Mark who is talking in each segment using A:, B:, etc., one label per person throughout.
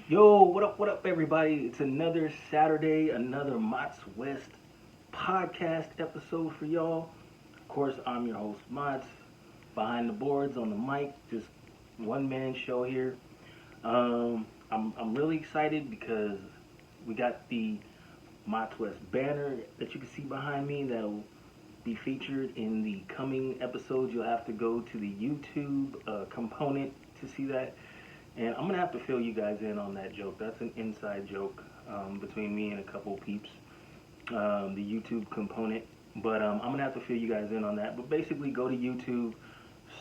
A: Yo, what up, everybody? It's another Saturday, another Mott's West podcast episode for y'all. Of course, I'm your host, Mott's, behind the boards on the mic, just one man show here. I'm really excited because we got the Mott's West banner that you can see behind me that'll be featured in the coming episodes. You'll have to go to the YouTube component to see that. And I'm gonna have to fill you guys in on that joke. That's an inside joke between me and a couple peeps, the YouTube component. But I'm gonna have to fill you guys in on that. But basically, go to YouTube,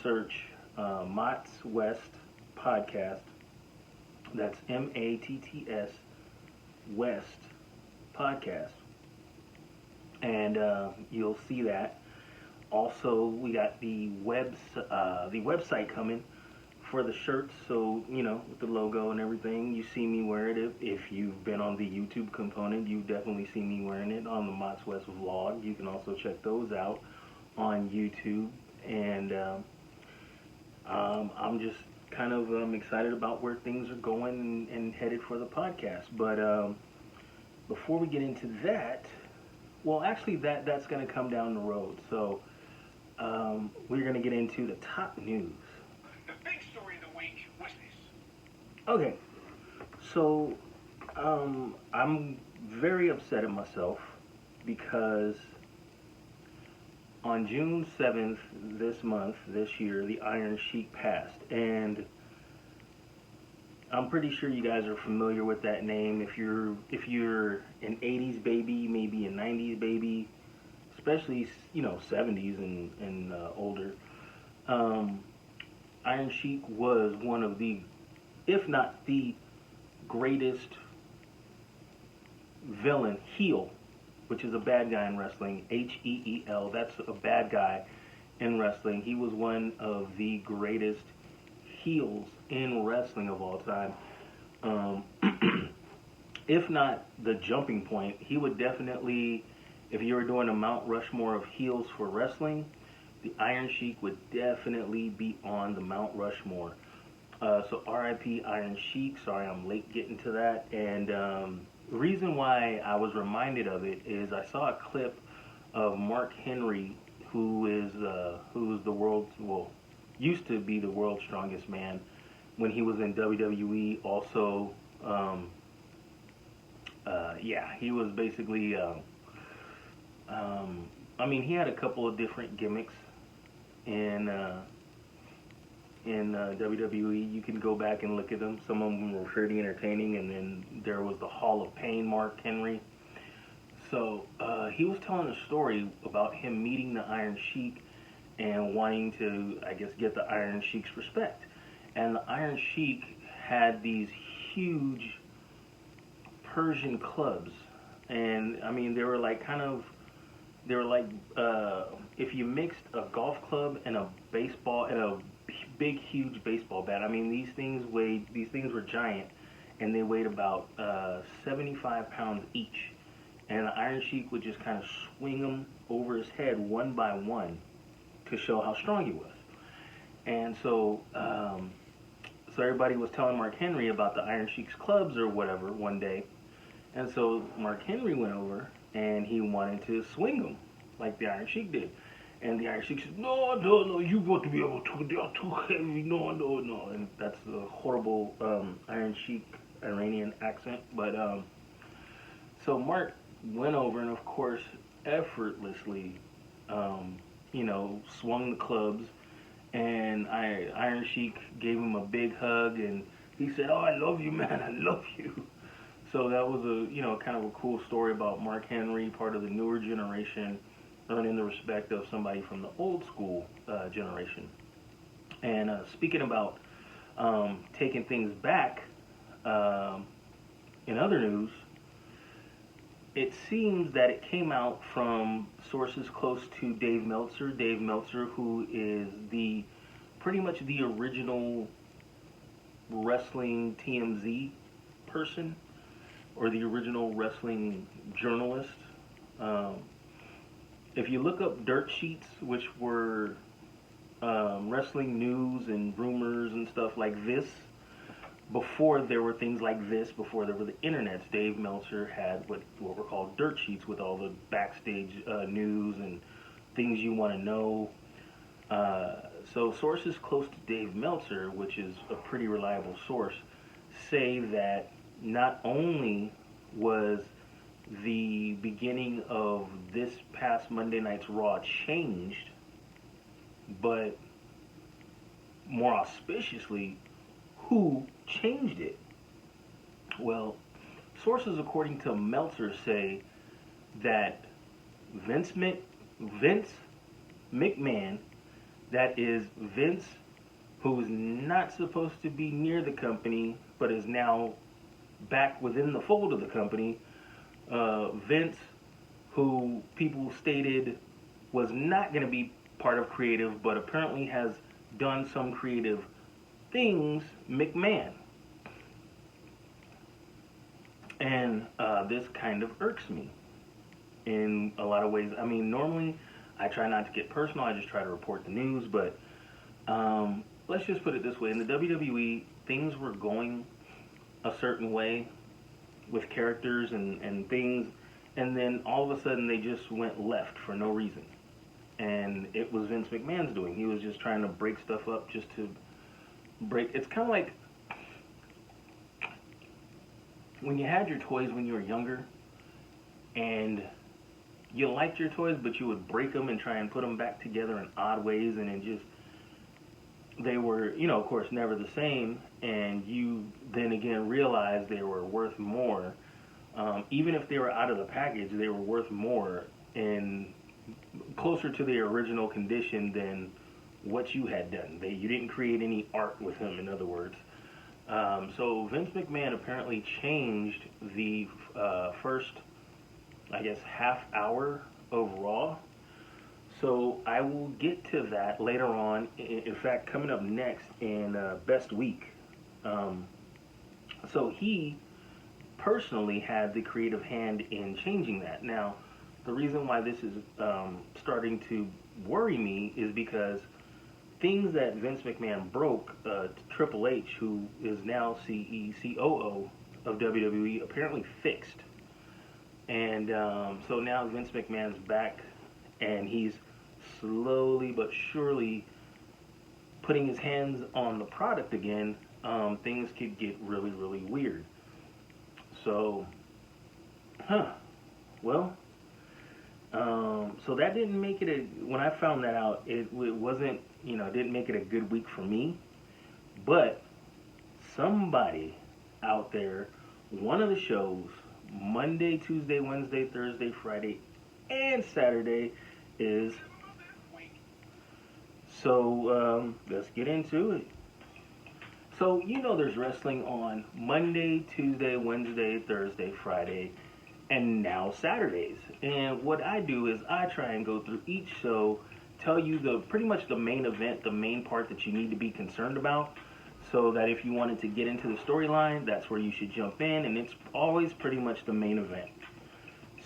A: search Mott's West Podcast. That's Matts West Podcast, and you'll see that. Also, we got the website coming for the shirts, so with the logo and everything, you see me wear it. If you've been on the YouTube component, you definitely see me wearing it on the Mott's West vlog. You can also check those out on YouTube, and I'm just kind of excited about where things are going and headed for the podcast. But before we get into that, well, actually, that's going to come down the road. So we're going to get into the top news.
B: The big story of the week was this.
A: Okay, so I'm very upset at myself because on June 7th this year, the Iron Sheik passed. And I'm pretty sure you guys are familiar with that name. If you're an 80s baby, maybe a 90s baby, especially 70s and older. Iron Sheik was one of the, if not the greatest villain, heel, which is a bad guy in wrestling, Heel. That's a bad guy in wrestling. He was one of the greatest heels in wrestling of all time. If not the jumping point, he would definitely, if you were doing a Mount Rushmore of heels for wrestling, the Iron Sheik would definitely be on the Mount Rushmore. So RIP Iron Sheik. Sorry, I'm late getting to that. And the reason why I was reminded of it is I saw a clip of Mark Henry, who's the world's, well, used to be the world's strongest man when he was in WWE. Also, he was basically. He had a couple of different gimmicks in WWE. You can go back and look at them. Some of them were pretty entertaining, and then there was the Hall of Pain Mark Henry. So he was telling a story about him meeting the Iron Sheik and wanting to, I guess, get the Iron Sheik's respect. And the Iron Sheik had these huge Persian clubs, and they were like if you mixed a golf club and a baseball and a big huge baseball bat. These things were giant, and they weighed about 75 pounds each. And the Iron Sheik would just kind of swing them over his head one by one to show how strong he was. And so everybody was telling Mark Henry about the Iron Sheik's clubs or whatever one day. And so Mark Henry went over and he wanted to swing them like the Iron Sheik did. And the Iron Sheik said, no, you got to be able to, they are too heavy, no. And that's a horrible Iron Sheik Iranian accent. But so Mark went over and, of course, effortlessly, swung the clubs. And Iron Sheik gave him a big hug, and he said, "Oh, I love you, man, I love you." So that was kind of a cool story about Mark Henry, part of the newer generation, earning the respect of somebody from the old school generation. And speaking about taking things back, in other news, it seems that it came out from sources close to Dave Meltzer. Dave Meltzer, who is pretty much the original wrestling TMZ person, or the original wrestling journalist. If you look up dirt sheets, which were wrestling news and rumors and stuff like this, before there were things like this, before there were the internets, Dave Meltzer had what were called dirt sheets with all the backstage news and things you want to know. So sources close to Dave Meltzer, which is a pretty reliable source, say that not only was the beginning of this past Monday night's Raw changed, but more auspiciously, who changed it? Well, sources according to Meltzer say that Vince McMahon, that is Vince, who's not supposed to be near the company, but is now back within the fold of the company. Vince, who people stated was not going to be part of creative, but apparently has done some creative things, McMahon. And this kind of irks me in a lot of ways. I mean, normally I try not to get personal. I just try to report the news. But let's just put it this way. In the WWE, things were going a certain way with characters and things. And then all of a sudden they just went left for no reason. And it was Vince McMahon's doing. He was just trying to break stuff up just to break. It's kind of like when you had your toys when you were younger and you liked your toys, but you would break them and try and put them back together in odd ways, and it just, they were, of course, never the same, and you then again realized they were worth more. Even if they were out of the package, they were worth more and closer to the original condition than what you had done. You didn't create any art with him, in other words. So Vince McMahon apparently changed the first, I guess, half hour of Raw. So I will get to that later on. In fact, coming up next in Best Week. So he personally had the creative hand in changing that. Now, the reason why this is starting to worry me is because things that Vince McMahon broke, Triple H, who is now COO of WWE, apparently fixed. And so now Vince McMahon's back, and he's slowly but surely putting his hands on the product again. Things could get really, really weird. So, well, so that didn't make it when I found that out, it wasn't, didn't make it a good week for me. But somebody out there, one of the shows, Monday, Tuesday, Wednesday, Thursday, Friday, and Saturday is, so let's get into it. So, there's wrestling on Monday, Tuesday, Wednesday, Thursday, Friday, and now Saturdays. And what I do is I try and go through each show, tell you pretty much the main event, the main part that you need to be concerned about, so that if you wanted to get into the storyline, that's where you should jump in, and it's always pretty much the main event.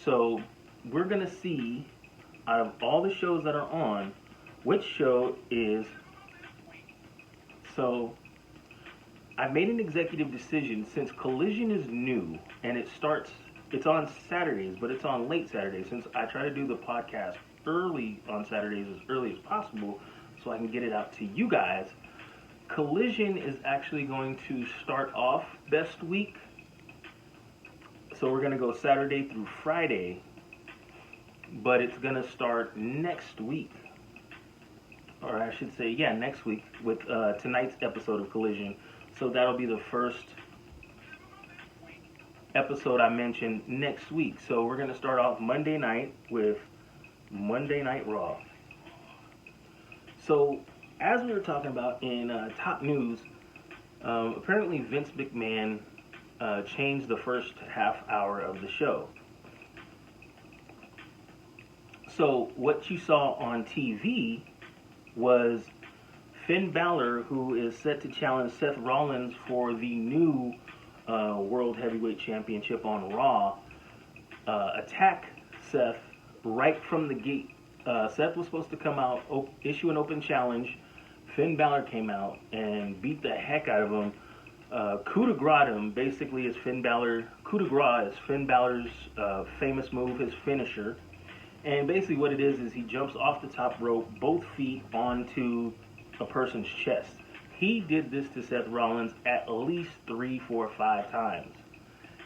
A: So we're going to see, out of all the shows that are on, which show is, so I've made an executive decision, since Collision is new, and it's on Saturdays, but it's on late Saturdays, since I try to do the podcast early on Saturdays, as early as possible, so I can get it out to you guys. Collision is actually going to start off Best Week. So we're going to go Saturday through Friday, but it's going to start next week. Or I should say, next week with tonight's episode of Collision. So that'll be the first episode I mentioned next week. So we're going to start off Monday night with Monday Night Raw. So as we were talking about in top news, apparently Vince McMahon changed the first half hour of the show. So what you saw on TV was Finn Balor, who is set to challenge Seth Rollins for the new World Heavyweight Championship on Raw, attack Seth right from the gate. Seth was supposed to come out, issue an open challenge. Finn Balor came out and beat the heck out of him. Coup de grace basically is Finn Balor. Coup de grace is Finn Balor's famous move, his finisher. And basically, what it is he jumps off the top rope, both feet onto a person's chest. He did this to Seth Rollins at least 3, 4, 5 times.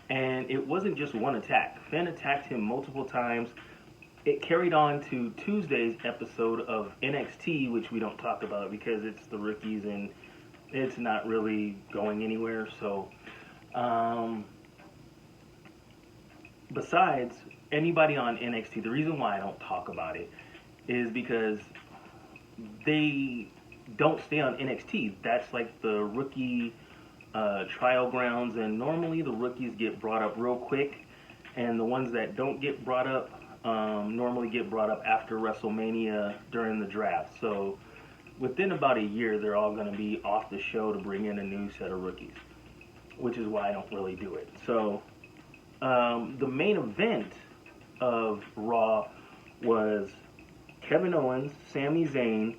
A: And it wasn't just one attack. Finn attacked him multiple times. It carried on to Tuesday's episode of NXT, which we don't talk about because it's the rookies and it's not really going anywhere. So, besides anybody on NXT, the reason why I don't talk about it is because they don't stay on NXT. That's like the rookie trial grounds, and normally the rookies get brought up real quick, and the ones that don't get brought up normally get brought up after WrestleMania during the draft. So within about a year, they're all going to be off the show to bring in a new set of rookies, which is why I don't really do it. So the main event of Raw was Kevin Owens, Sami Zayn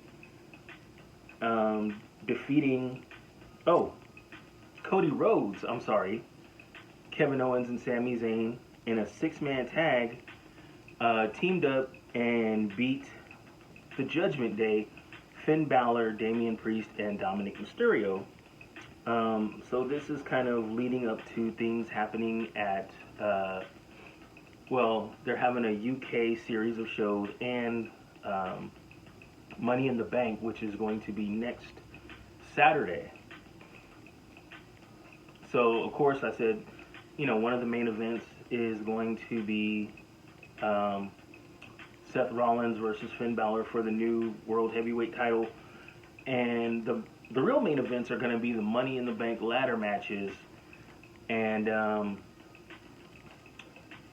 A: defeating Cody Rhodes, Kevin Owens and Sami Zayn in a 6-man tag teamed up and beat the Judgment Day, Finn Balor, Damian Priest, and Dominic Mysterio. So this is kind of leading up to things happening at, they're having a UK series of shows and Money in the Bank, which is going to be next Saturday. So, of course, I said, one of the main events is going to be Seth Rollins versus Finn Balor for the new World Heavyweight title. And the real main events are going to be the Money in the Bank ladder matches. And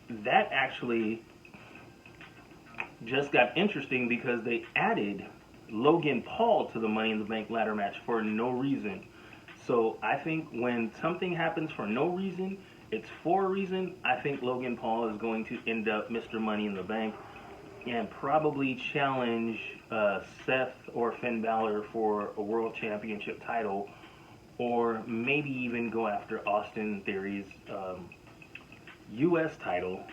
A: that actually just got interesting because they added Logan Paul to the Money in the Bank ladder match for no reason. So I think when something happens for no reason, it's for a reason. I think Logan Paul is going to end up Mr. Money in the Bank and probably challenge Seth or Finn Balor for a World Championship title, or maybe even go after Austin Theory's U.S. title,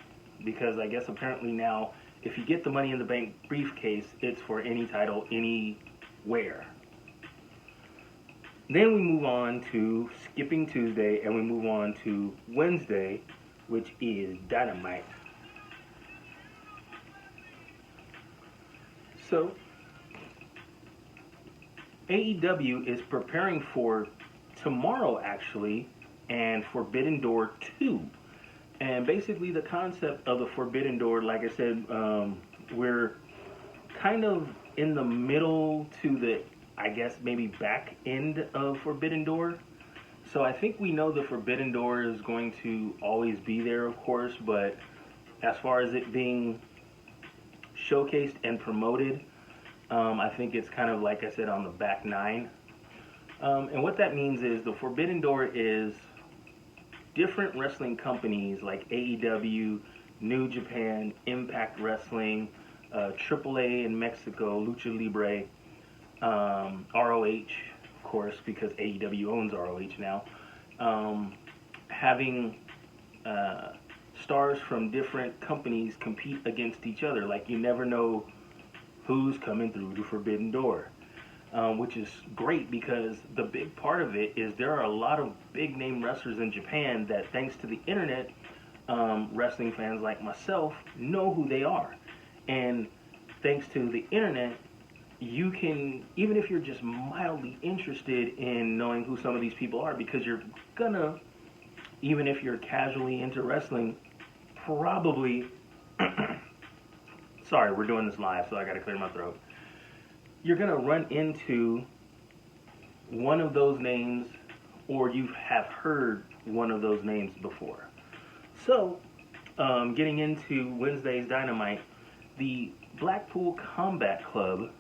A: because I guess apparently now, if you get the Money in the Bank briefcase, it's for any title, anywhere. Then we move on to skipping Tuesday, and we move on to Wednesday, which is Dynamite. So, AEW is preparing for tomorrow, actually, and Forbidden Door 2. And basically the concept of the Forbidden Door, like I said, we're kind of in the middle to the, I guess, maybe back end of Forbidden Door. So I think we know the Forbidden Door is going to always be there, of course, but as far as it being showcased and promoted, I think it's kind of, like I said, on the back nine. And what that means is the Forbidden Door is different wrestling companies like AEW, New Japan, Impact Wrestling, AAA in Mexico, Lucha Libre, ROH, of course, because AEW owns ROH now, having stars from different companies compete against each other. Like, you never know who's coming through the Forbidden Door. Which is great because the big part of it is there are a lot of big name wrestlers in Japan that, thanks to the internet, wrestling fans like myself know who they are. And thanks to the internet, you can, even if you're just mildly interested in knowing who some of these people are, because you're gonna, even if you're casually into wrestling, probably, sorry, we're doing this live, so I gotta clear my throat. You're going to run into one of those names, or you have heard one of those names before. So, getting into Wednesday's Dynamite, the Blackpool Combat Club,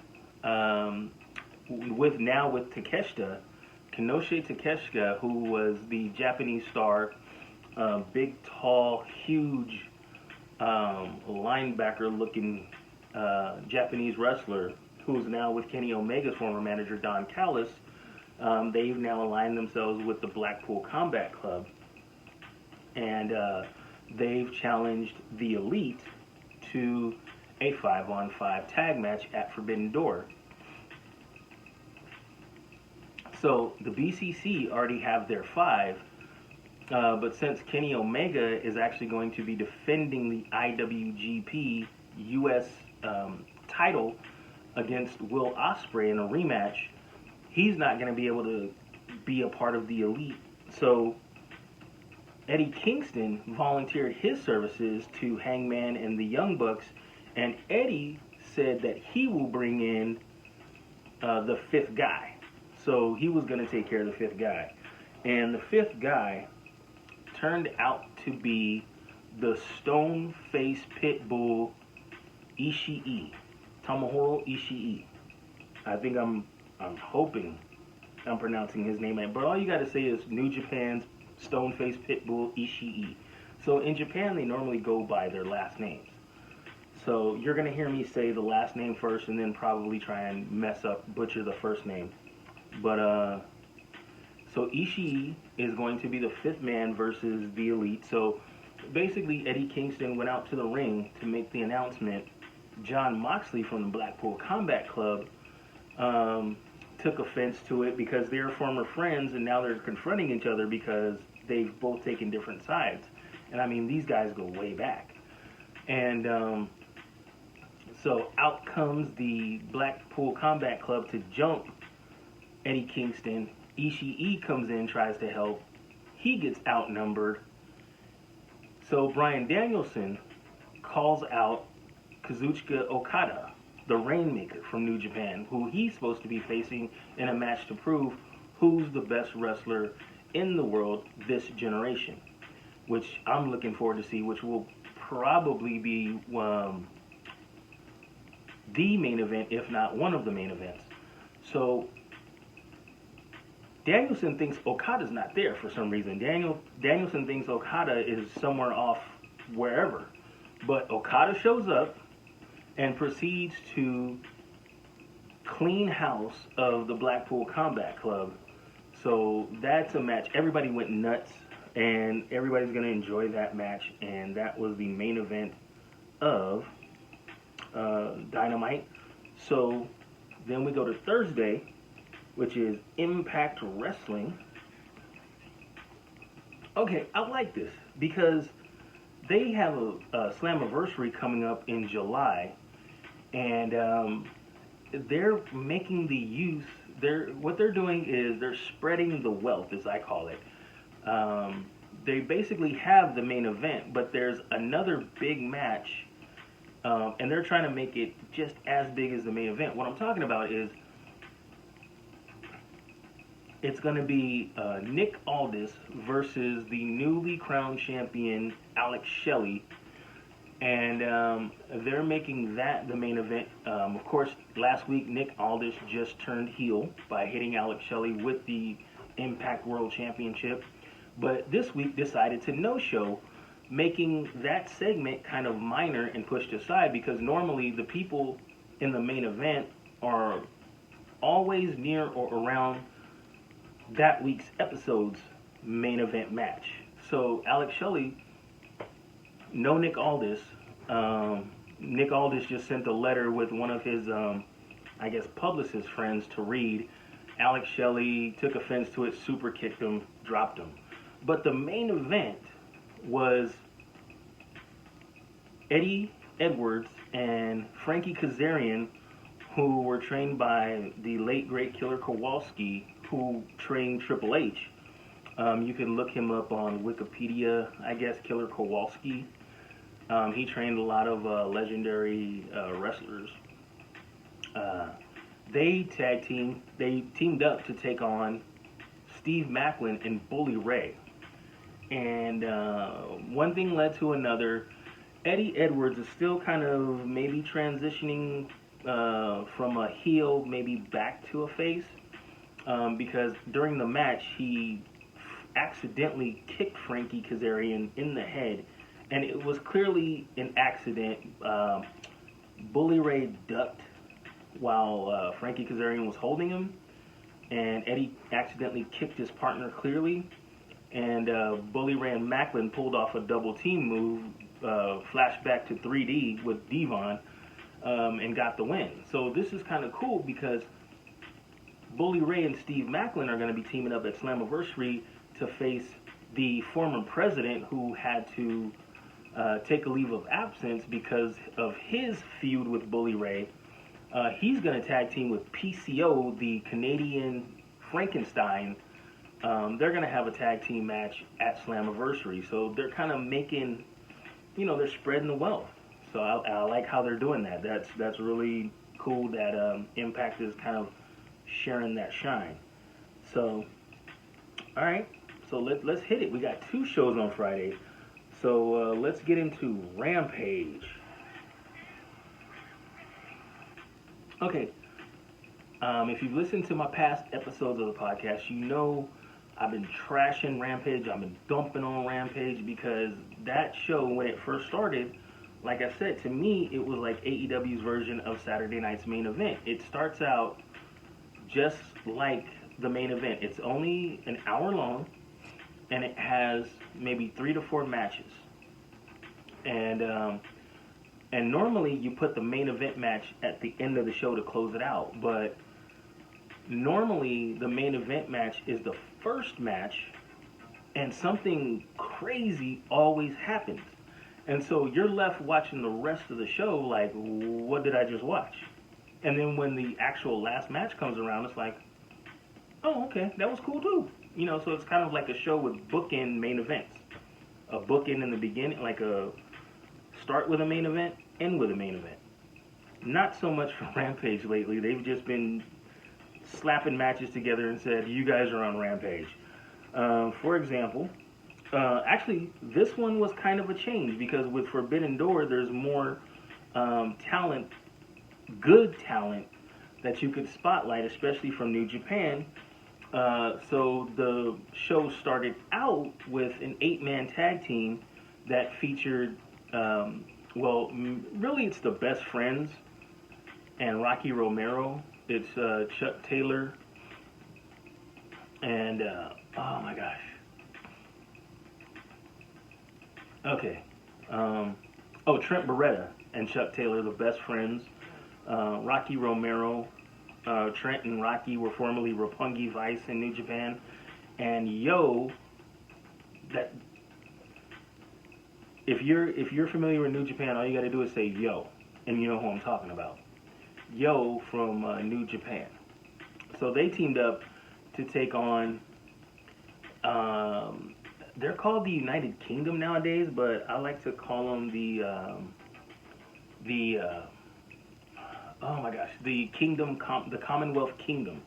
A: with Takeshita, Kenoshi Takeshita, who was the Japanese star, big, tall, huge, linebacker-looking Japanese wrestler, who's now with Kenny Omega's former manager, Don Callis, They've now aligned themselves with the Blackpool Combat Club, and they've challenged the Elite to a 5-on-5 tag match at Forbidden Door. So the BCC already have their 5, but since Kenny Omega is actually going to be defending the IWGP US title against Will Ospreay in a rematch, he's not going to be able to be a part of the Elite. So Eddie Kingston volunteered his services to Hangman and the Young Bucks, and Eddie said that he will bring in the 5th guy. So he was going to take care of the 5th guy. And the 5th guy turned out to be the stone-faced pit bull Ishii, Tomohiro Ishii. I think I'm hoping I'm pronouncing his name right, but all you got to say is New Japan's stone-faced pit bull Ishii. So in Japan, they normally go by their last names. So you're going to hear me say the last name first and then probably try and butcher the first name. But, so Ishii is going to be the 5th man versus the Elite. So basically, Eddie Kingston went out to the ring to make the announcement. John Moxley from the Blackpool Combat Club took offense to it because they're former friends and now they're confronting each other because they've both taken different sides. And I mean, these guys go way back. And so out comes the Blackpool Combat Club to jump Eddie Kingston. Ishii comes in, tries to help. He gets outnumbered. So Bryan Danielson calls out Kazuchika Okada, the Rainmaker from New Japan, who he's supposed to be facing in a match to prove who's the best wrestler in the world this generation, which I'm looking forward to see, which will probably be the main event, if not one of the main events. So Danielson thinks Okada's not there for some reason. Danielson thinks Okada is somewhere off wherever. But Okada shows up and proceeds to clean house of the Blackpool Combat Club. So that's a match. Everybody went nuts, and everybody's going to enjoy that match. And that was the main event of Dynamite. So then we go to Thursday, which is Impact Wrestling. Okay, I like this because they have a Slammiversary coming up in July, and they're making the use. What they're doing is they're spreading the wealth, as I call it. They basically have the main event, but there's another big match, and they're trying to make it just as big as the main event. What I'm talking about is it's going to be Nick Aldis versus the newly crowned champion Alex Shelley, and they're making that the main event. Of course, last week Nick Aldis just turned heel by hitting Alex Shelley with the Impact World Championship, but this week decided to no-show, making that segment kind of minor and pushed aside because normally the people in the main event are always near or around that week's episode's main event match. So Alex Shelley, no Nick Aldis. Nick Aldis just sent a letter with one of his, I guess, publicist friends to read. Alex Shelley took offense to it, super kicked him, dropped him. But the main event was Eddie Edwards and Frankie Kazarian, who were trained by the late great Killer Kowalski, who trained Triple H. You can look him up on Wikipedia, I guess, Killer Kowalski. He trained a lot of legendary wrestlers. They teamed up to take on Steve Maclin and Bully Ray. And one thing led to another. Eddie Edwards is still kind of maybe transitioning from a heel maybe back to a face, because during the match he accidentally kicked Frankie Kazarian in the head, and it was clearly an accident. Bully Ray ducked while Frankie Kazarian was holding him, and Eddie accidentally kicked his partner clearly, and Bully Ray and Macklin pulled off a double team move, flashback to 3D with Devon, and got the win. So this is kind of cool because Bully Ray and Steve Macklin are going to be teaming up at Slammiversary to face the former president who had to take a leave of absence because of his feud with Bully Ray. He's going to tag team with PCO, the Canadian Frankenstein. They're going to have a tag team match at Slammiversary. So they're kind of making, they're spreading the wealth. So I like how they're doing that. That's really cool that Impact is kind of sharing that shine. So, all right. So let's hit it. We got 2 shows on Friday. So let's get into Rampage. Okay. If you've listened to my past episodes of the podcast, you know I've been trashing Rampage. I've been dumping on Rampage because that show, when it first started, like I said, to me, it was like AEW's version of Saturday Night's Main Event. It starts out just like the main event. It's only an hour long, and it has maybe 3 to 4 matches. And normally you put the main event match at the end of the show to close it out, but normally the main event match is the first match, and something crazy always happens. And so you're left watching the rest of the show like, what did I just watch? And then when the actual last match comes around, it's like, oh, okay, that was cool too. So it's kind of like a show with bookend main events. A bookend in the beginning, like a start with a main event, end with a main event. Not so much for Rampage lately. They've just been slapping matches together and said, you guys are on Rampage. For example, actually, this one was kind of a change because with Forbidden Door, there's more talent, good talent, that you could spotlight, especially from New Japan. So the show started out with an 8-man tag team that featured, really it's the Best Friends and Rocky Romero. It's Chuck Taylor and, oh my gosh. Okay. Trent Beretta and Chuck Taylor, the Best Friends. Rocky Romero, Trent and Rocky were formerly Roppongi Vice in New Japan, and that if you're familiar with New Japan, all you got to do is say Yo, and you know who I'm talking about. Yo from New Japan. So they teamed up to take on. They're called the United Kingdom nowadays, but I like to call them the Commonwealth Kingdom,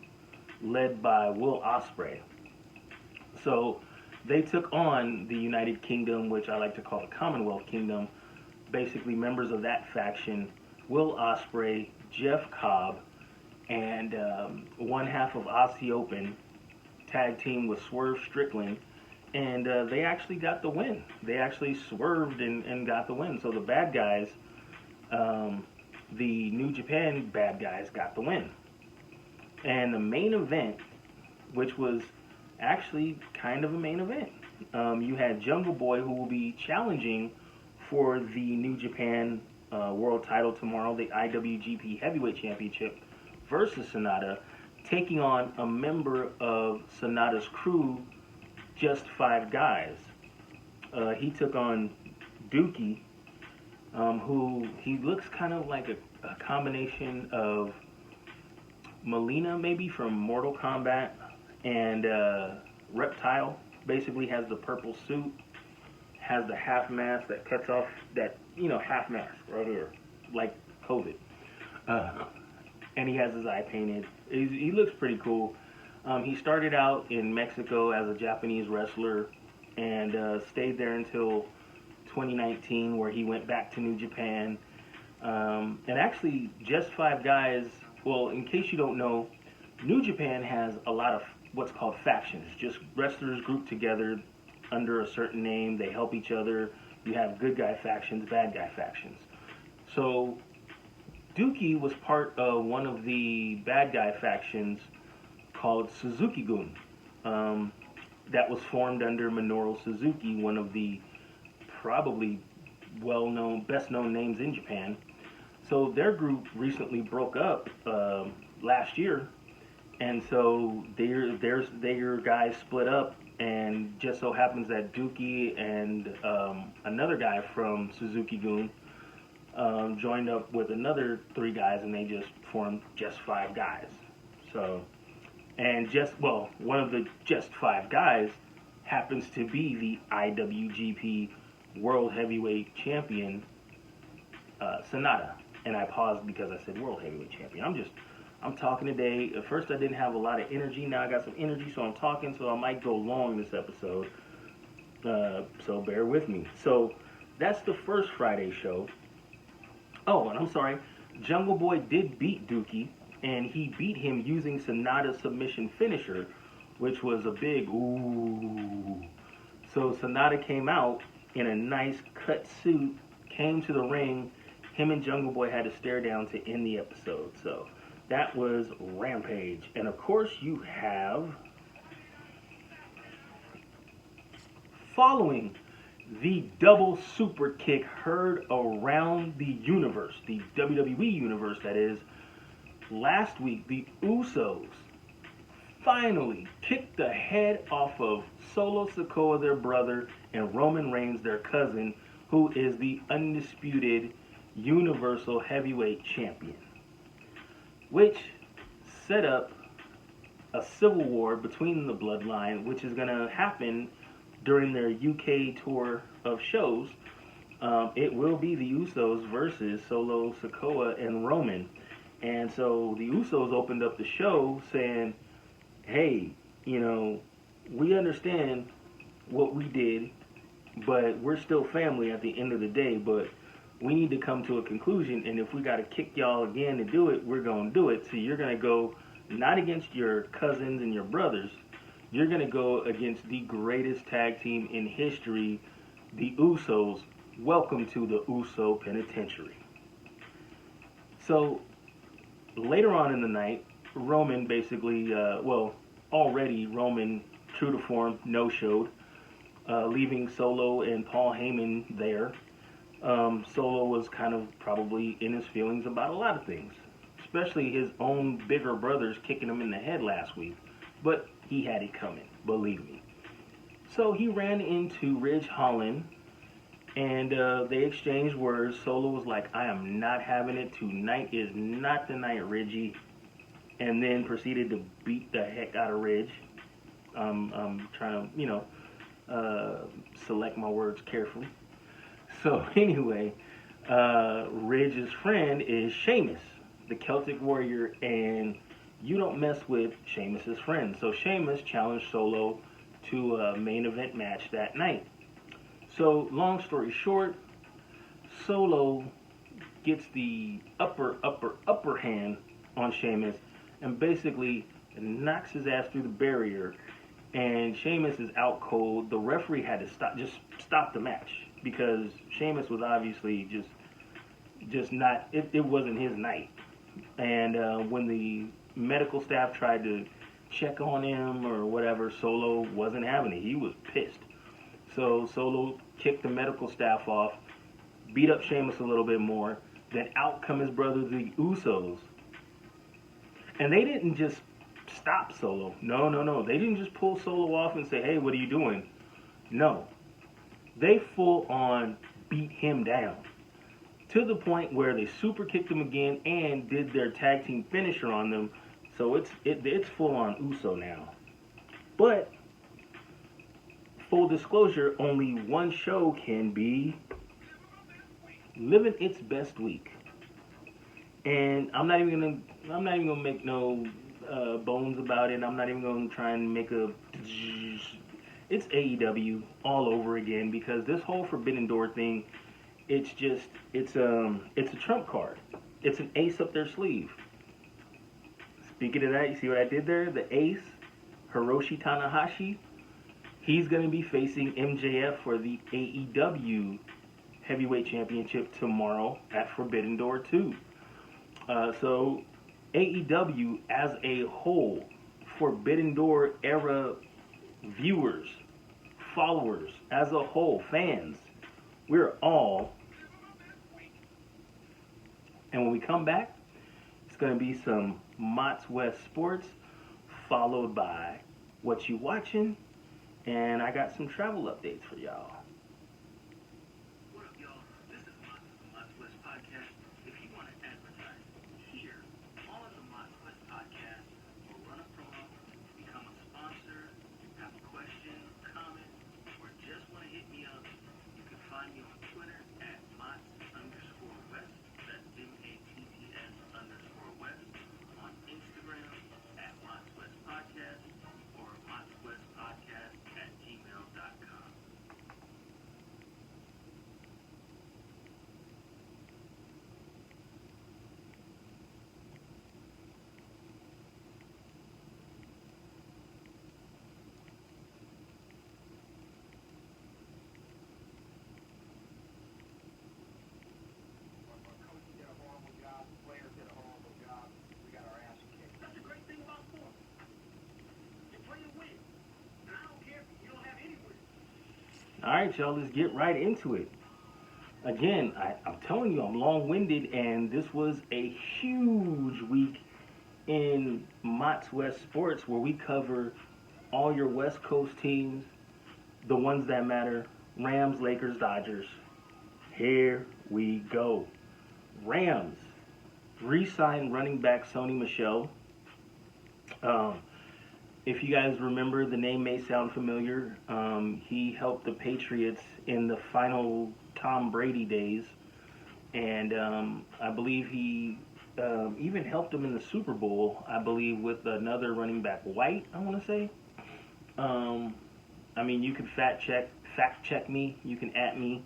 A: led by Will Ospreay. So they took on the United Kingdom, which I like to call the Commonwealth Kingdom, basically members of that faction, Will Ospreay, Jeff Cobb, and one half of Aussie Open, tag team with Swerve Strickland, and they actually got the win. They actually swerved and got the win. So the bad guys, the New Japan bad guys, got the win. And the main event, which was actually kind of a main event, you had Jungle Boy, who will be challenging for the New Japan World title tomorrow, the IWGP Heavyweight Championship, versus Sonata, taking on a member of Sonata's crew, Just Five Guys. He took on Dookie, who he looks kind of like a combination of Melina, maybe from Mortal Kombat, and Reptile. Basically has the purple suit, has the half mask that cuts off that, half mask right here, like COVID. And he has his eye painted. He looks pretty cool. He started out in Mexico as a Japanese wrestler and stayed there until 2019, where he went back to New Japan. And actually, Just Five Guys, well, in case you don't know, New Japan has a lot of what's called factions, just wrestlers grouped together under a certain name. They help each other. You have good guy factions, bad guy factions. So Dookie was part of one of the bad guy factions called Suzuki-gun. That was formed under Minoru Suzuki, one of the probably best-known names in Japan. So their group recently broke up last year, and so their guys split up, and just so happens that Dookie and another guy from Suzuki-gun joined up with another three guys, and they just formed Just Five Guys. So, and one of the Just Five Guys happens to be the IWGP World Heavyweight Champion, Sonata. And I paused because I said World Heavyweight Champion. I'm talking today. At first I didn't have a lot of energy. Now I got some energy, so I'm talking. So I might go long this episode. So bear with me. So that's the first Friday show. Oh, and I'm sorry. Jungle Boy did beat Dookie, and he beat him using Sonata's submission finisher, which was a big ooh. So Sonata came out in a nice cut suit, came to the ring. Him and Jungle Boy had to stare down to end the episode. So that was Rampage. And of course you have, following the double super kick heard around the universe, the WWE universe that is, last week the Usos finally kicked the head off of Solo Sikoa, their brother, and Roman Reigns, their cousin, who is the undisputed Universal Heavyweight Champion, which set up a civil war between the Bloodline, which is going to happen during their UK tour of shows. It will be the Usos versus Solo Sikoa and Roman. And so the Usos opened up the show saying, hey, we understand what we did, but we're still family at the end of the day, but we need to come to a conclusion, and if we got to kick y'all again to do it, we're going to do it. So you're going to go not against your cousins and your brothers, you're going to go against the greatest tag team in history, the Usos. Welcome to the Uso Penitentiary. So later on in the night, Roman basically, already Roman, true to form, no-showed, leaving Solo and Paul Heyman there. Solo was kind of probably in his feelings about a lot of things, especially his own bigger brothers kicking him in the head last week. But he had it coming, believe me. So he ran into Ridge Holland, and they exchanged words. Solo was like, I am not having it. Tonight is not the night, Ridgie. And then proceeded to beat the heck out of Ridge. I'm trying to, select my words carefully. So anyway, Ridge's friend is Sheamus, the Celtic Warrior, and you don't mess with Sheamus's friend. So Sheamus challenged Solo to a main event match that night. So long story short, Solo gets the upper hand on Sheamus and basically knocks his ass through the barrier, and Sheamus is out cold. The referee had to stop the match because Sheamus was obviously just not, it wasn't his night. And when the medical staff tried to check on him or whatever, Solo wasn't having it. He was pissed. So Solo kicked the medical staff off, beat up Sheamus a little bit more, then out come his brothers, the Usos. And they didn't just stop Solo. No. They didn't just pull Solo off and say, hey, what are you doing? No. They full on beat him down to the point where they super kicked him again and did their tag team finisher on them. So it's full on Uso now. But full disclosure, only one show can be living its best week. And I'm not even gonna make no bones about it. I'm not even gonna try and make a. It's AEW all over again because this whole Forbidden Door thing, it's a trump card. It's an ace up their sleeve. Speaking of that, you see what I did there? The ace, Hiroshi Tanahashi, he's going to be facing MJF for the AEW Heavyweight Championship tomorrow at Forbidden Door 2. So AEW as a whole Forbidden Door era viewers, followers, as a whole, fans. We're all. And when we come back, it's going to be some Mott's West Sports, followed by What You Watching, and I got some travel updates for y'all.
C: What up, y'all? This is Mott's with the Mott's West Podcast. If you want to advertise here on the Mott's West Podcast, or run a promo, become a sponsor, have a question, comment, or just want to hit me up, you can find me on Twitter at Motts_West. That's MATTS_West. On Instagram at Mott's West Podcast, or MottsWestPodcast@gmail.com.
B: Coach did a horrible job. Players did a horrible job. We got our ass kicked.
C: That's the great thing about sports. You play to win. And I don't care if you don't have any wins.
A: All right, y'all, let's get right into it. Again, I'm telling you, I'm long-winded, and this was a huge week in Mott's West Sports where we cover all your West Coast teams, the ones that matter, Rams, Lakers, Dodgers. Here we go. Rams re-signed running back Sony Michel. If you guys remember, the name may sound familiar. He helped the Patriots in the final Tom Brady days, and I believe he even helped them in the Super Bowl, I believe, with another running back, White, I want to say. I mean, you can fact check me. You can at me,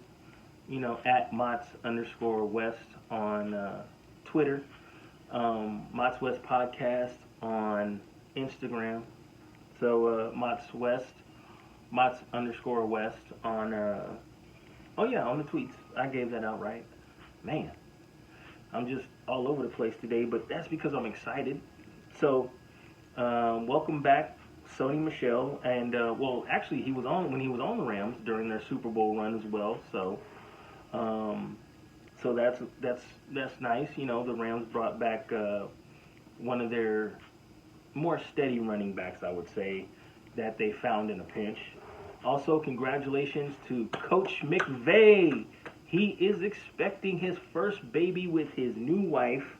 A: at Motts_West on Twitter. Mott's West Podcast on Instagram. So Mott's West, Motts_West on on the tweets. I gave that out right. Man, I'm just all over the place today, but that's because I'm excited. So welcome back, Sony Michel, and actually he was on when he was on the Rams during their Super Bowl run as well. So that's nice. The Rams brought back one of their more steady running backs, I would say, that they found in a pinch. Also, congratulations to Coach McVay. He is expecting his first baby with his new wife.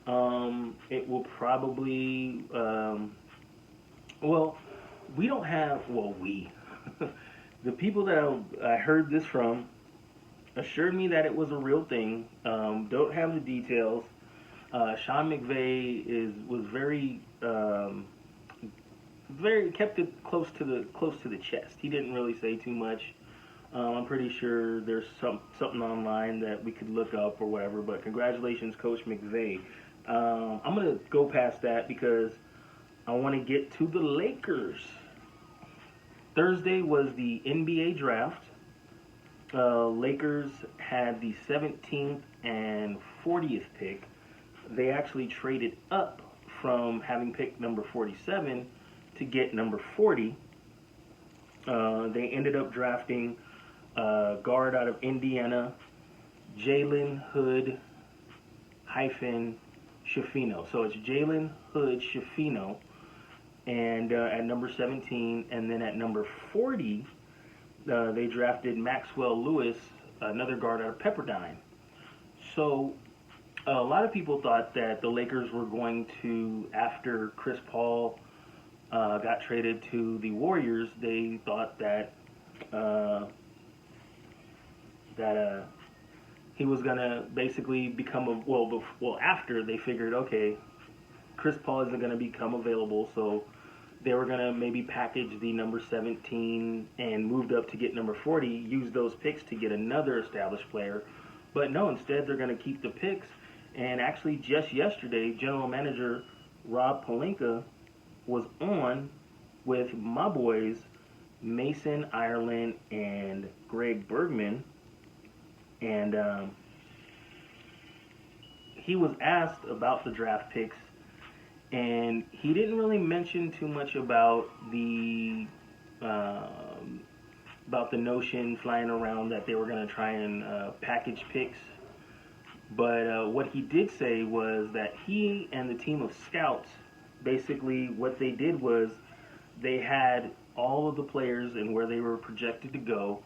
A: It will probably, we don't have, the people that I heard this from assured me that it was a real thing. Don't have the details. Sean McVay was very kept it close to the chest. He didn't really say too much. I'm pretty sure there's something online that we could look up or whatever. But congratulations, Coach McVay. I'm gonna go past that because I want to get to the Lakers. Thursday was the NBA draft. Lakers had the 17th and 40th pick. They actually traded up from having picked number 47 to get number 40. They ended up drafting a guard out of Indiana, Jalen Hood Schifino. So it's Jalen Hood Schifino, and at number 17, and then at number 40, they drafted Maxwell Lewis, another guard out of Pepperdine. So a lot of people thought that the Lakers were going to, after Chris Paul got traded to the Warriors, they thought that he was going to basically become after they figured, okay, Chris Paul isn't going to become available, so they were going to maybe package the number 17 and moved up to get number 40, use those picks to get another established player. But no, instead they're going to keep the picks. And actually just yesterday, General Manager Rob Pelinka was on with my boys, Mason Ireland and Greg Bergman. And he was asked about the draft picks. and he didn't really mention too much um, about the notion flying around that they were going to try and package picks. But what he did say was that he and the team of scouts, basically what they did was they had all of the players and where they were projected to go.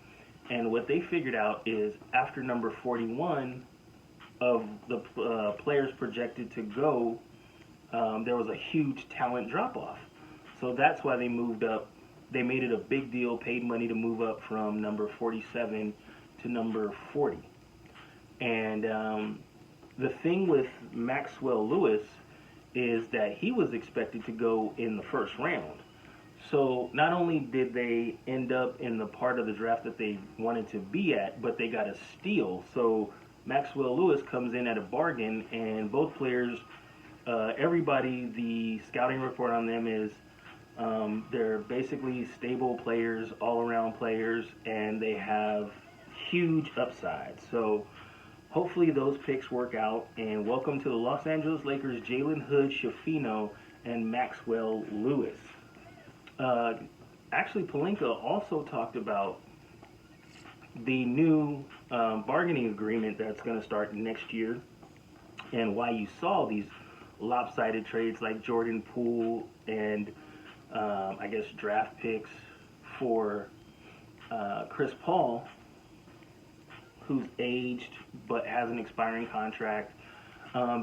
A: And what they figured out is after number 41 of the players projected to go, there was a huge talent drop off. So that's why they moved up. They made it a big deal, paid money to move up from number 47 to number 40. And the thing with Maxwell Lewis is that he was expected to go in the first round. So not only did they end up in the part of the draft that they wanted to be at, but they got a steal. So Maxwell Lewis comes in at a bargain, and both players, everybody, the scouting report on them is they're basically stable players, all-around players, and they have huge upside. So hopefully those picks work out, and welcome to the Los Angeles Lakers, Jalen Hood-Schifino and Maxwell Lewis. Actually, Pelinka also talked about the new bargaining agreement that's going to start next year, and why you saw these lopsided trades like Jordan Poole and I guess draft picks for Chris Paul, who's aged but has an expiring contract.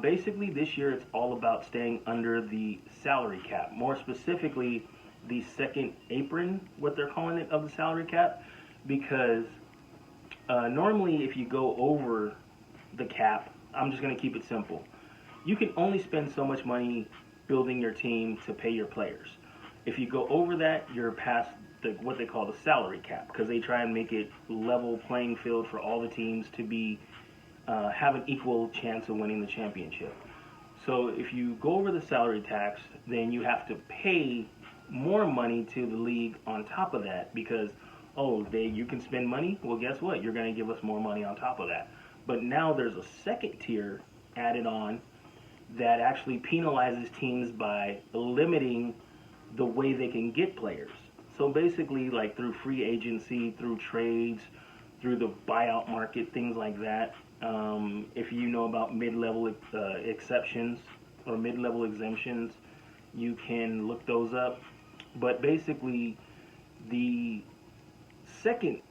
A: Basically, this year it's all about staying under the salary cap. More specifically, the second apron, what they're calling it, of the salary cap, because normally if you go over the cap, I'm just going to keep it simple. You can only spend so much money building your team to pay your players. If you go over that, you're past what they call the salary cap, because they try and make it level playing field for all the teams to be have an equal chance of winning the championship. So if you go over the salary tax, then you have to pay more money to the league on top of that, because you can spend money. Well, guess what? You're going to give us more money on top of that. But now there's a second tier added on that actually penalizes teams by limiting the way they can get players. So basically, like through free agency, through trades, through the buyout market, things like that. If you know about mid-level exceptions or mid-level exemptions, you can look those up. But basically, the second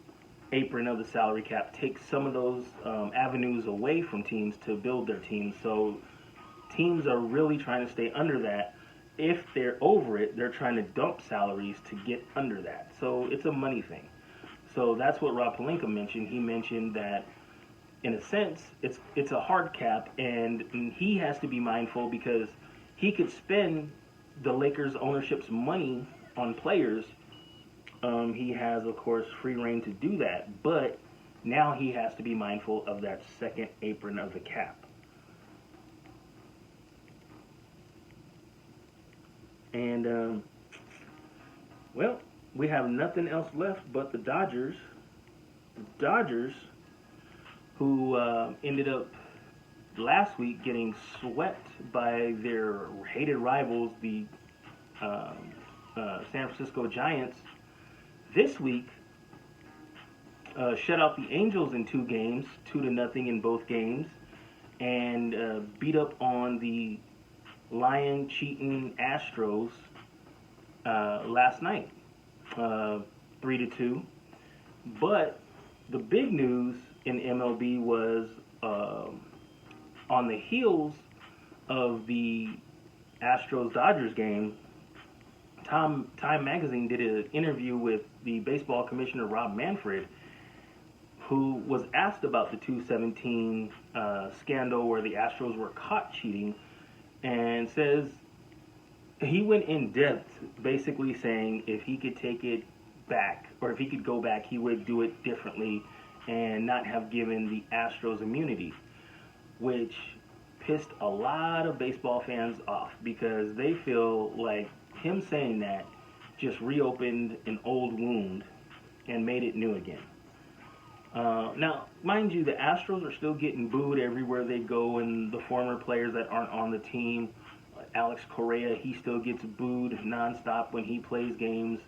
A: apron of the salary cap takes some of those avenues away from teams to build their teams. So teams are really trying to stay under that. If they're over it, they're trying to dump salaries to get under that. So it's a money thing. So that's what Rob Pelinka mentioned. He mentioned that, in a sense, it's a hard cap, and he has to be mindful because he could spend the Lakers ownership's money on players. He has, of course, free reign to do that, but now he has to be mindful of that second apron of the cap. And, well, we have nothing else left but the Dodgers. The Dodgers, who ended up last week getting swept by their hated rivals, the San Francisco Giants, this week shut out the Angels in 2 games, 2-0 in both games, and beat up on the lion-cheating Astros last night, 3-2. But the big news in MLB was on the heels of the Astros-Dodgers game, Time Magazine did an interview with the baseball commissioner, Rob Manfred, who was asked about the 217 scandal where the Astros were caught cheating, and says he went in depth, basically saying if he could take it back, or if he could go back, he would do it differently and not have given the Astros immunity, which pissed a lot of baseball fans off because they feel like him saying that just reopened an old wound and made it new again. Now, mind you, the Astros are still getting booed everywhere they go, and the former players that aren't on the team, Alex Correa, he still gets booed nonstop when he plays games.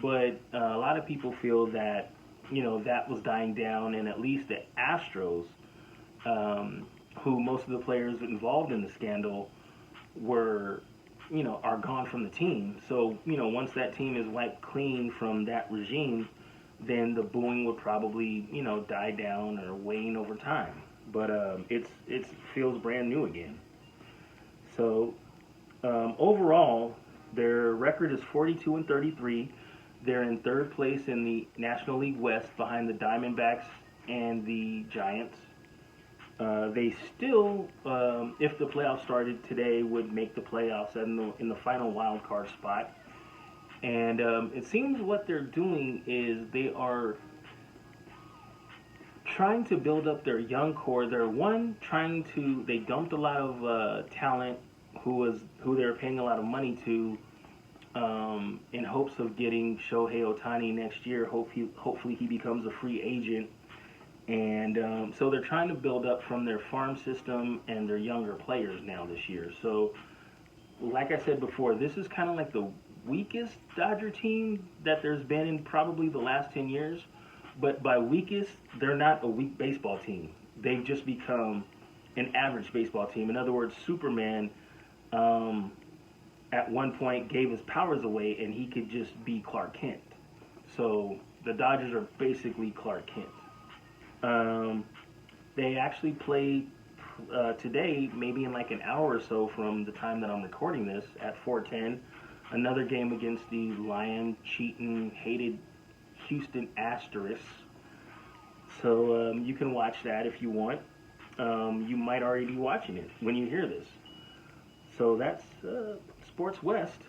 A: But a lot of people feel that, that was dying down, and at least the Astros, who most of the players involved in the scandal were, are gone from the team. So, once that team is wiped clean from that regime, then the booing would probably, die down or wane over time. But it feels brand new again. So overall, their record is 42-33. They're in third place in the National League West behind the Diamondbacks and the Giants. They still, if the playoffs started today, would make the playoffs in the final wild card spot. And it seems what they're doing is they are trying to build up their young core. They dumped a lot of talent who they were paying a lot of money to, in hopes of getting Shohei Ohtani next year. Hopefully he becomes a free agent. And so they're trying to build up from their farm system and their younger players now this year. So, like I said before, this is kind of like the weakest Dodger team that there's been in probably the last 10 years. But by weakest, they're not a weak baseball team. They've just become an average baseball team. In other words, Superman at one point gave his powers away and he could just be Clark Kent. So the Dodgers are basically Clark Kent. They actually play today, maybe in like an hour or so from the time that I'm recording this, at 4:10, another game against the lion-cheating, hated Houston Astros. So you can watch that if you want. You might already be watching it when you hear this. So that's Sports West.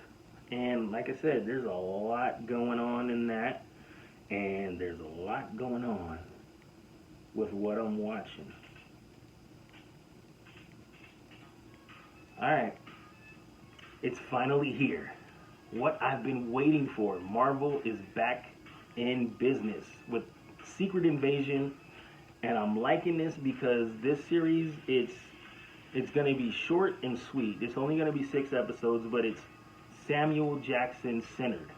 A: And like I said, there's a lot going on in that. And there's a lot going on with what I'm watching. Alright. It's finally here. What I've been waiting for. Marvel is back in business with Secret Invasion. And I'm liking this because this series, it's going to be short and sweet. It's only going to be 6 episodes, but it's Samuel Jackson centered.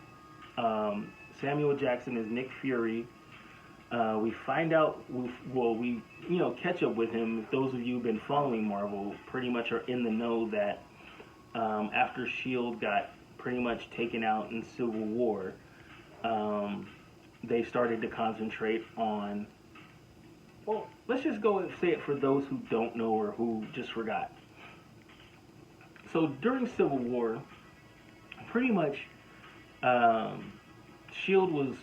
A: Samuel Jackson is Nick Fury. We find out, we catch up with him. Those of you who've been following Marvel pretty much are in the know that after S.H.I.E.L.D. got pretty much taken out in Civil War, they started to concentrate on, well, let's just go and say it for those who don't know or who just forgot. So during Civil War, pretty much S.H.I.E.L.D. was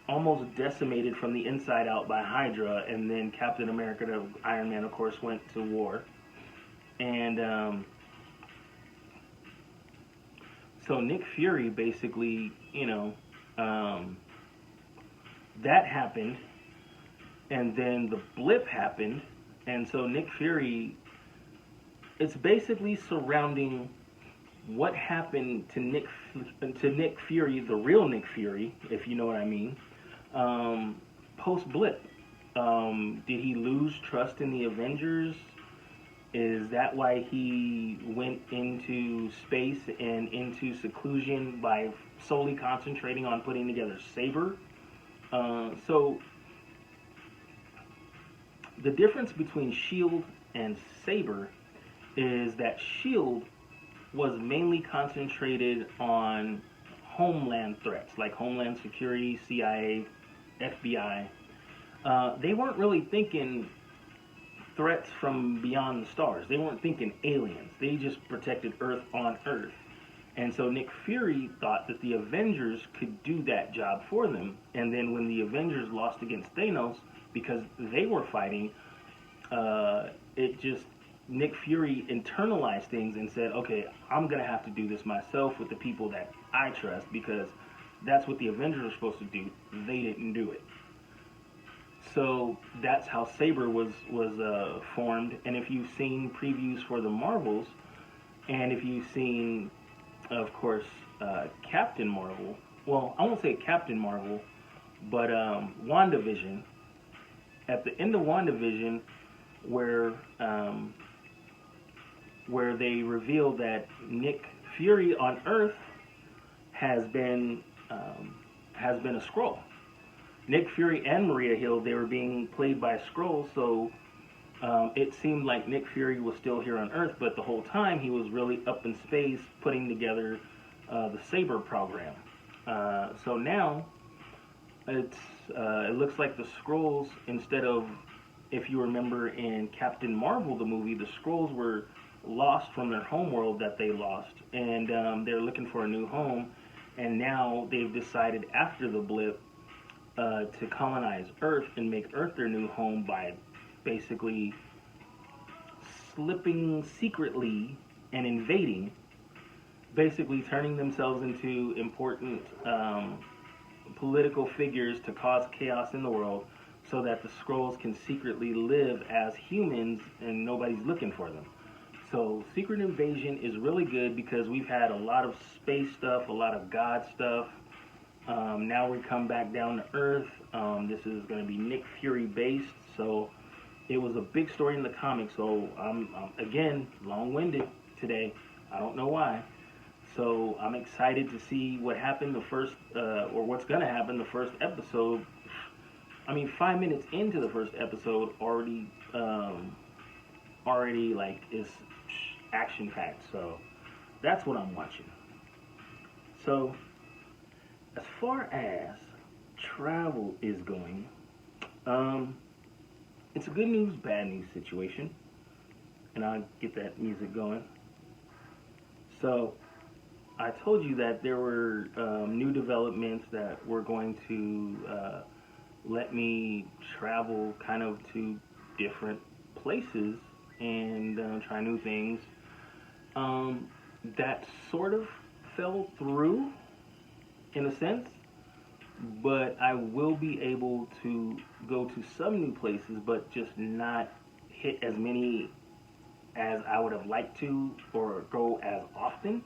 A: almost decimated from the inside out by Hydra, and then Captain America, Iron Man, of course, went to war. And so Nick Fury basically, that happened, and then the blip happened, and so Nick Fury, it's basically surrounding what happened to Nick Fury, the real Nick Fury, if you know what I mean, post-blip. Did he lose trust in the Avengers? Is that why he went into space and into seclusion by solely concentrating on putting together Saber? So the difference between S.H.I.E.L.D. and Saber is that S.H.I.E.L.D. was mainly concentrated on homeland threats, like Homeland Security, CIA, FBI. They weren't really thinking threats from beyond the stars. They weren't thinking aliens. They just protected Earth on Earth. And so Nick Fury thought that the Avengers could do that job for them. And then when the Avengers lost against Thanos, because they were fighting, Nick Fury internalized things and said, okay, I'm going to have to do this myself with the people that I trust, because that's what the Avengers were supposed to do. They didn't do it. So that's how Saber was formed. And if you've seen previews for the Marvels, and if you've seen, of course, Captain Marvel, well, I won't say Captain Marvel, but WandaVision, at the end of WandaVision, where where they reveal that Nick Fury on Earth has been a Skrull. Nick Fury and Maria Hill, they were being played by Skrulls, so it seemed like Nick Fury was still here on Earth, but the whole time he was really up in space putting together the Saber program. So now it looks like the Skrulls, instead of, if you remember in Captain Marvel, the movie, the Skrulls were lost from their homeworld that they lost, and they're looking for a new home, and now they've decided after the blip to colonize Earth and make Earth their new home by basically slipping secretly and invading, basically turning themselves into important political figures to cause chaos in the world so that the Skrulls can secretly live as humans and nobody's looking for them. So Secret Invasion is really good because we've had a lot of space stuff, a lot of God stuff. Now we come back down to Earth. This is going to be Nick Fury based, so it was a big story in the comics. So I'm again long-winded today. I don't know why. So I'm excited to see what happened the first, or what's going to happen the first episode. I mean, 5 minutes into the first episode, already like is action packed. So that's what I'm watching. So as far as travel is going, it's a good news, bad news situation, and I'll get that music going. So I told you that there were new developments that were going to let me travel kind of to different places and try new things. That sort of fell through in a sense, but I will be able to go to some new places, but just not hit as many as I would have liked to, or go as often.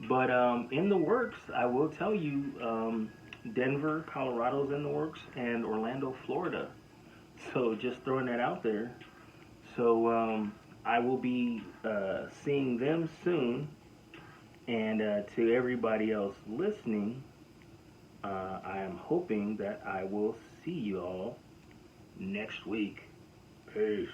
A: But in the works, I will tell you, Denver, Colorado's in the works, and Orlando, Florida. So just throwing that out there. So I will be seeing them soon. And to everybody else listening, I am hoping that I will see you all next week. Peace.